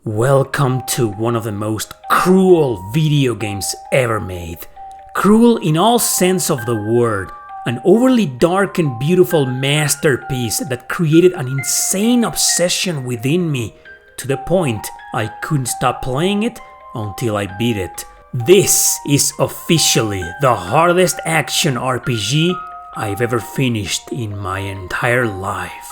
Welcome to one of the most cruel video games ever made. Cruel in all sense of the word. An overly dark and beautiful masterpiece that created an insane obsession within me, to the point I couldn't stop playing it until I beat it. This is officially the hardest action RPG I've ever finished in my entire life.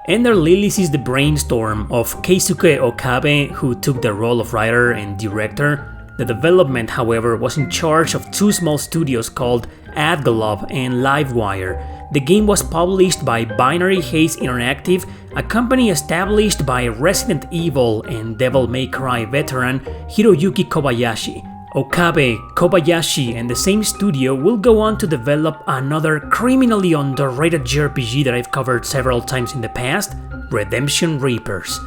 Enter Lilies is the brainstorm of Keisuke Okabe, who took the role of writer and director. The development, however, was in charge of two small studios called AdGlobe and Livewire. The game was published by Binary Haze Interactive, a company established by Resident Evil and Devil May Cry veteran Hiroyuki Kobayashi. Okabe, Kobayashi, and the same studio will go on to develop another criminally underrated JRPG that I've covered several times in the past, Redemption Reapers.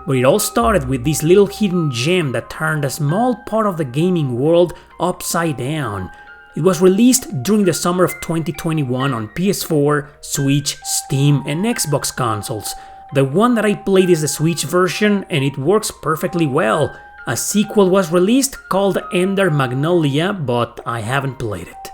But it all started with this little hidden gem that turned a small part of the gaming world upside down. It was released during the summer of 2021 on PS4, Switch, Steam, and Xbox consoles. The one that I played is the Switch version, and it works perfectly well. A sequel was released called Ender Magnolia, but I haven't played it.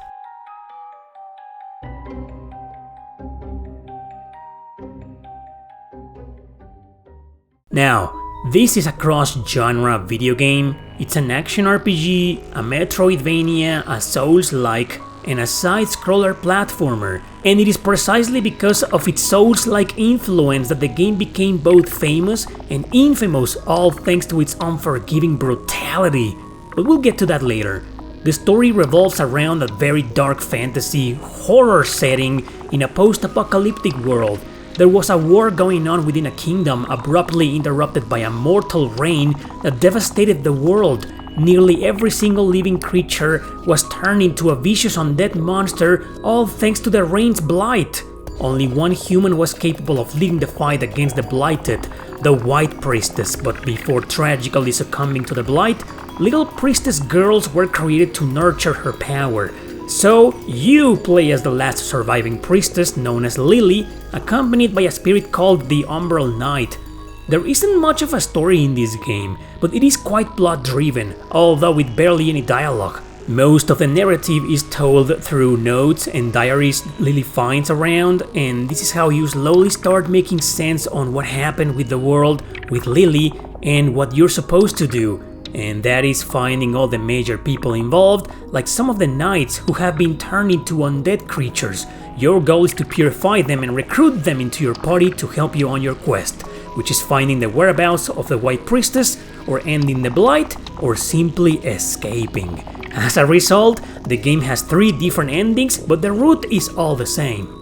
Now, this is a cross-genre video game. It's an action RPG, a Metroidvania, a Souls-like, and a side-scroller platformer. And it is precisely because of its Souls-like influence that the game became both famous and infamous, all thanks to its unforgiving brutality. But we'll get to that later. The story revolves around a very dark fantasy, horror setting in a post-apocalyptic world. There was a war going on within a kingdom abruptly interrupted by a mortal rain that devastated the world. Nearly every single living creature was turned into a vicious undead monster, all thanks to the rain's blight. Only one human was capable of leading the fight against the blighted, the White Priestess, but before tragically succumbing to the blight, little priestess girls were created to nurture her power. So, you play as the last surviving priestess known as Lily, accompanied by a spirit called the Umbral Knight. There isn't much of a story in this game, but it is quite plot-driven, although with barely any dialogue. Most of the narrative is told through notes and diaries Lily finds around, and this is how you slowly start making sense on what happened with the world, with Lily, and what you're supposed to do. And that is finding all the major people involved, like some of the knights who have been turned into undead creatures. Your goal is to purify them and recruit them into your party to help you on your quest, which is finding the whereabouts of the White Priestess, or ending the blight, or simply escaping. As a result, the game has 3 different endings, but the route is all the same.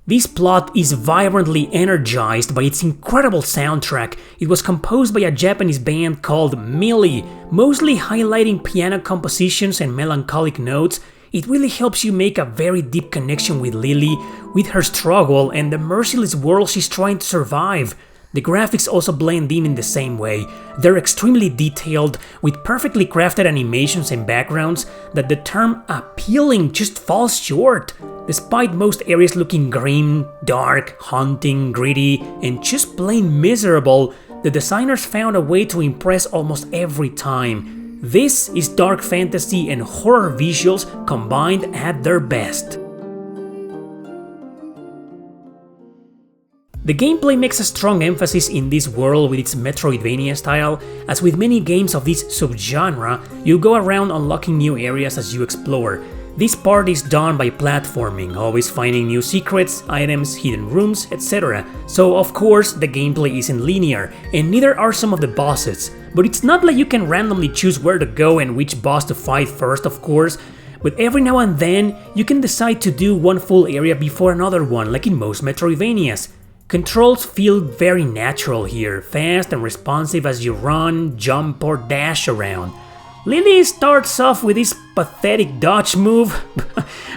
This plot is vibrantly energized by its incredible soundtrack. It was composed by a Japanese band called Millie, mostly highlighting piano compositions and melancholic notes. It really helps you make a very deep connection with Lily, with her struggle and the merciless world she's trying to survive. The graphics also blend in the same way. They're extremely detailed, with perfectly crafted animations and backgrounds that the term appealing just falls short. Despite most areas looking grim, dark, haunting, gritty, and just plain miserable, the designers found a way to impress almost every time. This is dark fantasy and horror visuals combined at their best. The gameplay makes a strong emphasis in this world with its Metroidvania style. As with many games of this subgenre, you'll go around unlocking new areas as you explore. This part is done by platforming, always finding new secrets, items, hidden rooms, etc. So of course the gameplay isn't linear, and neither are some of the bosses. But it's not like you can randomly choose where to go and which boss to fight first, of course. But every now and then, you can decide to do one full area before another one, like in most Metroidvanias. Controls feel very natural here, fast and responsive as you run, jump or dash around. Lily starts off with this pathetic dodge move,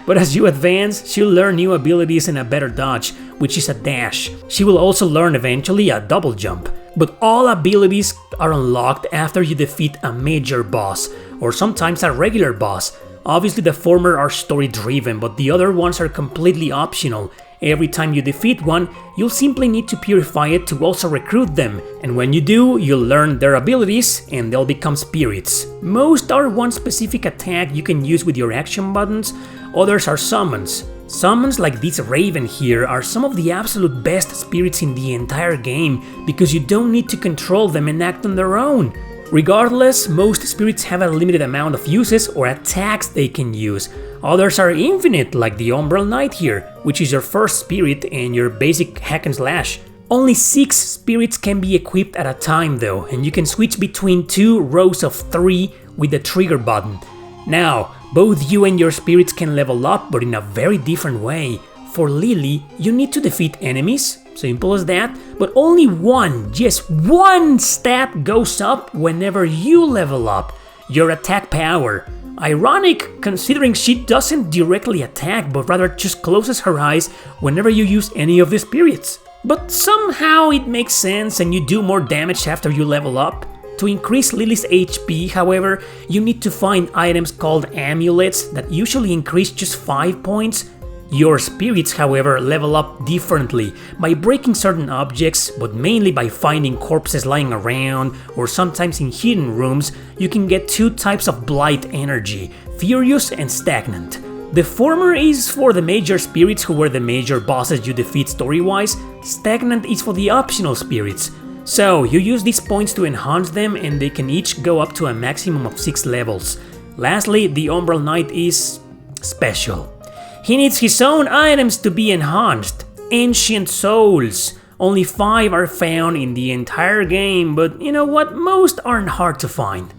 but as you advance, she'll learn new abilities and a better dodge, which is a dash. She will also learn eventually a double jump. But all abilities are unlocked after you defeat a major boss, or sometimes a regular boss. Obviously the former are story driven, but the other ones are completely optional, Every time you defeat one, you'll simply need to purify it to also recruit them, and when you do, you'll learn their abilities and they'll become spirits. Most are one specific attack you can use with your action buttons, others are summons. Summons like this raven here are some of the absolute best spirits in the entire game because you don't need to control them and act on their own. Regardless, most spirits have a limited amount of uses or attacks they can use. Others are infinite, like the Umbral Knight here, which is your first spirit and your basic hack and slash. Only 6 spirits can be equipped at a time though, and you can switch between 2 rows of 3 with the trigger button. Now, both you and your spirits can level up, but in a very different way. For Lily, you need to defeat enemies, simple as that, but only one, just one stat goes up whenever you level up, your attack power. Ironic, considering she doesn't directly attack, but rather just closes her eyes whenever you use any of the spirits. But somehow it makes sense and you do more damage after you level up. To increase Lily's HP, however, you need to find items called amulets that usually increase just 5 points. Your spirits, however, level up differently by breaking certain objects, but mainly by finding corpses lying around, or sometimes in hidden rooms. You can get 2 types of blight energy, furious and stagnant. The former is for the major spirits who were the major bosses you defeat story-wise, stagnant is for the optional spirits. So you use these points to enhance them and they can each go up to a maximum of 6 levels. Lastly, the Umbral Knight is special. He needs his own items to be enhanced. Ancient Souls. Only 5 are found in the entire game, but you know what? Most aren't hard to find.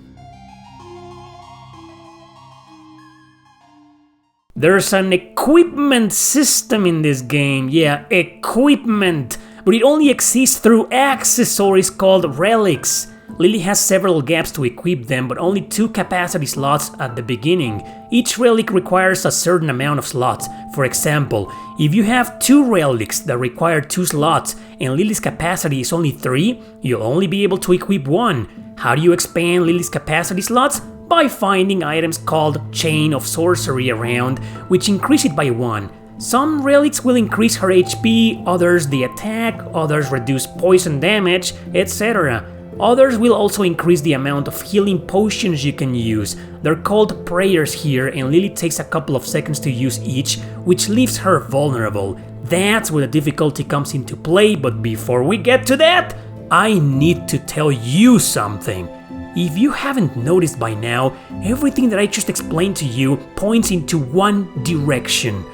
There's an equipment system in this game, yeah, equipment, but it only exists through accessories called Relics. Lily has several gaps to equip them, but only 2 capacity slots at the beginning. Each relic requires a certain amount of slots. For example, if you have 2 relics that require 2 slots and Lily's capacity is only 3, you'll only be able to equip 1. How do you expand Lily's capacity slots? By finding items called Chain of Sorcery around, which increase it by 1. Some relics will increase her HP, others the attack, others reduce poison damage, etc. Others will also increase the amount of healing potions you can use. They're called prayers here and Lily takes a couple of seconds to use each, which leaves her vulnerable. That's where the difficulty comes into play, but before we get to that, I need to tell you something. If you haven't noticed by now, everything that I just explained to you points into one direction.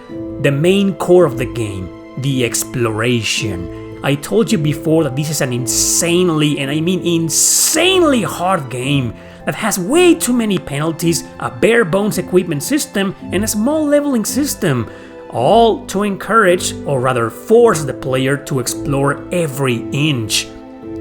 The main core of the game, the exploration. I told you before that this is an insanely, and I mean insanely hard game that has way too many penalties, a bare bones equipment system, and a small leveling system, all to encourage, or rather force the player to explore every inch.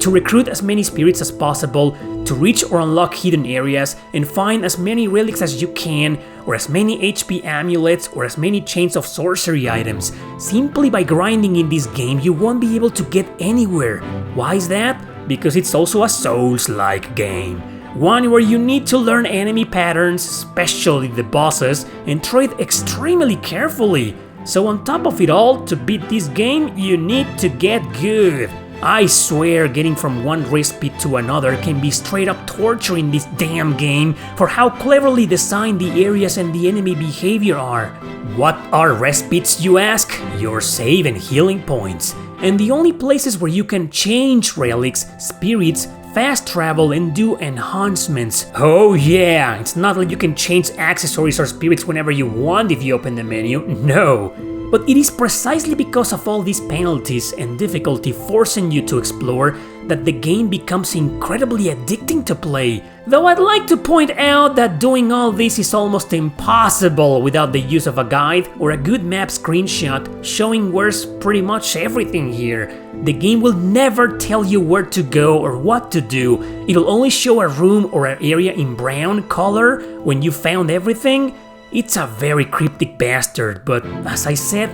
To recruit as many spirits as possible, to reach or unlock hidden areas, and find as many relics as you can, or as many HP amulets, or as many chains of sorcery items. Simply by grinding in this game, you won't be able to get anywhere. Why is that? Because it's also a Souls-like game. One where you need to learn enemy patterns, especially the bosses, and trade extremely carefully. So on top of it all, to beat this game, you need to get good. I swear getting from one recipe to another can be straight up torture in this damn game for how cleverly designed the areas and the enemy behavior are. What are recipes, you ask? Your save and healing points. And the only places where you can change relics, spirits, fast travel and do enhancements. Oh yeah, it's not like you can change accessories or spirits whenever you want if you open the menu, no. But it is precisely because of all these penalties and difficulty forcing you to explore that the game becomes incredibly addicting to play. Though I'd like to point out that doing all this is almost impossible without the use of a guide or a good map screenshot showing where's pretty much everything here. The game will never tell you where to go or what to do. It'll only show a room or an area in brown color when you found everything. It's a very cryptic bastard, but as I said,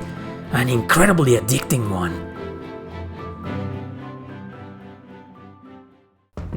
an incredibly addicting one.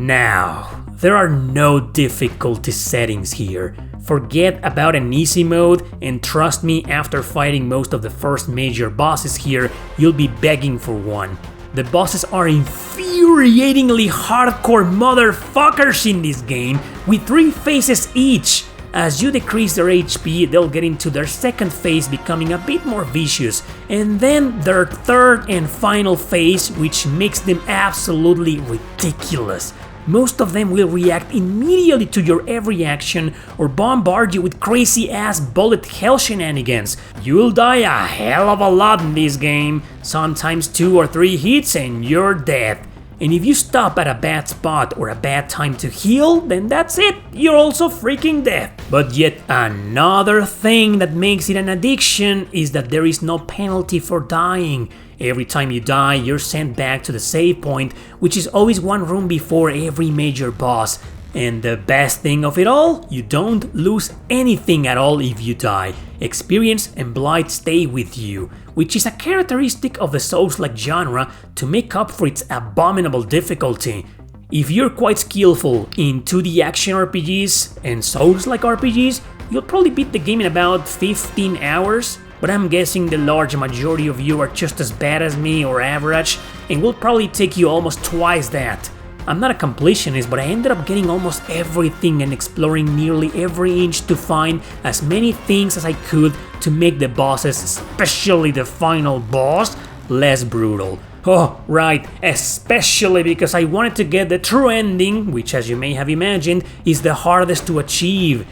Now, there are no difficulty settings here. Forget about an easy mode, and trust me, after fighting most of the first major bosses here, you'll be begging for one. The bosses are infuriatingly hardcore motherfuckers in this game, with 3 phases each. As you decrease their HP, they'll get into their second phase, becoming a bit more vicious, and then their third and final phase, which makes them absolutely ridiculous. Most of them will react immediately to your every action or bombard you with crazy ass bullet hell shenanigans. You'll die a hell of a lot in this game, sometimes 2 or 3 hits and you're dead. And if you stop at a bad spot or a bad time to heal, then that's it, you're also freaking dead. But yet another thing that makes it an addiction is that there is no penalty for dying. Every time you die, you're sent back to the save point, which is always one room before every major boss. And the best thing of it all, you don't lose anything at all if you die. Experience and blight stay with you, which is a characteristic of the Souls-like genre to make up for its abominable difficulty. If you're quite skillful in 2D action RPGs and Souls-like RPGs, you'll probably beat the game in about 15 hours. But I'm guessing the large majority of you are just as bad as me or average, and will probably take you almost twice that. I'm not a completionist, but I ended up getting almost everything and exploring nearly every inch to find as many things as I could to make the bosses, especially the final boss, less brutal. Oh, right, especially because I wanted to get the true ending, which as you may have imagined, is the hardest to achieve.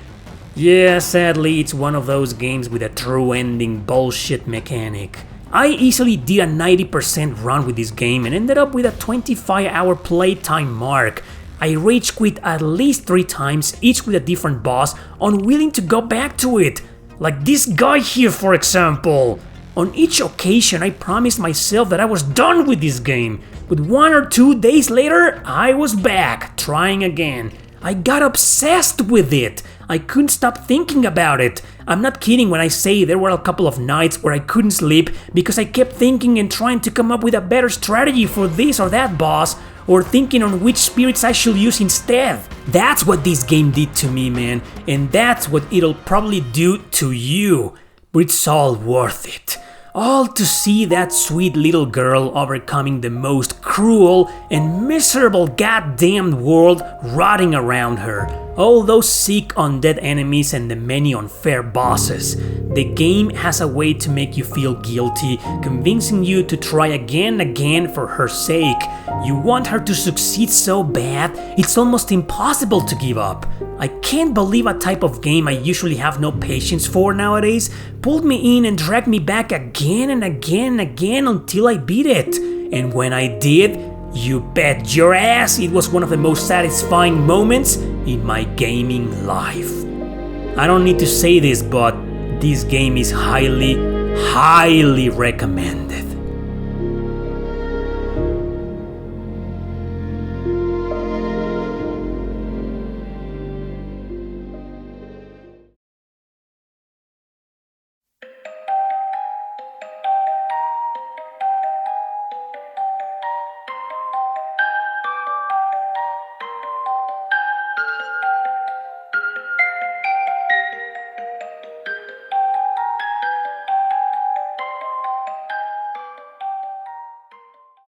Yeah, sadly, it's one of those games with a true ending bullshit mechanic. I easily did a 90% run with this game and ended up with a 25-hour playtime mark. I rage quit at least 3 times, each with a different boss, unwilling to go back to it. Like this guy here, for example. On each occasion, I promised myself that I was done with this game, but 1 or 2 days later, I was back, trying again. I got obsessed with it. I couldn't stop thinking about it. I'm not kidding when I say there were a couple of nights where I couldn't sleep because I kept thinking and trying to come up with a better strategy for this or that boss, or thinking on which spirits I should use instead. That's what this game did to me, man, and that's what it'll probably do to you. But it's all worth it. All to see that sweet little girl overcoming the most cruel and miserable goddamned world rotting around her. All those sick undead enemies and the many unfair bosses. The game has a way to make you feel guilty, convincing you to try again and again for her sake. You want her to succeed so bad, it's almost impossible to give up. I can't believe a type of game I usually have no patience for nowadays pulled me in and dragged me back again and again and again until I beat it. And when I did, you bet your ass it was one of the most satisfying moments in my gaming life. I don't need to say this, but this game is highly recommended.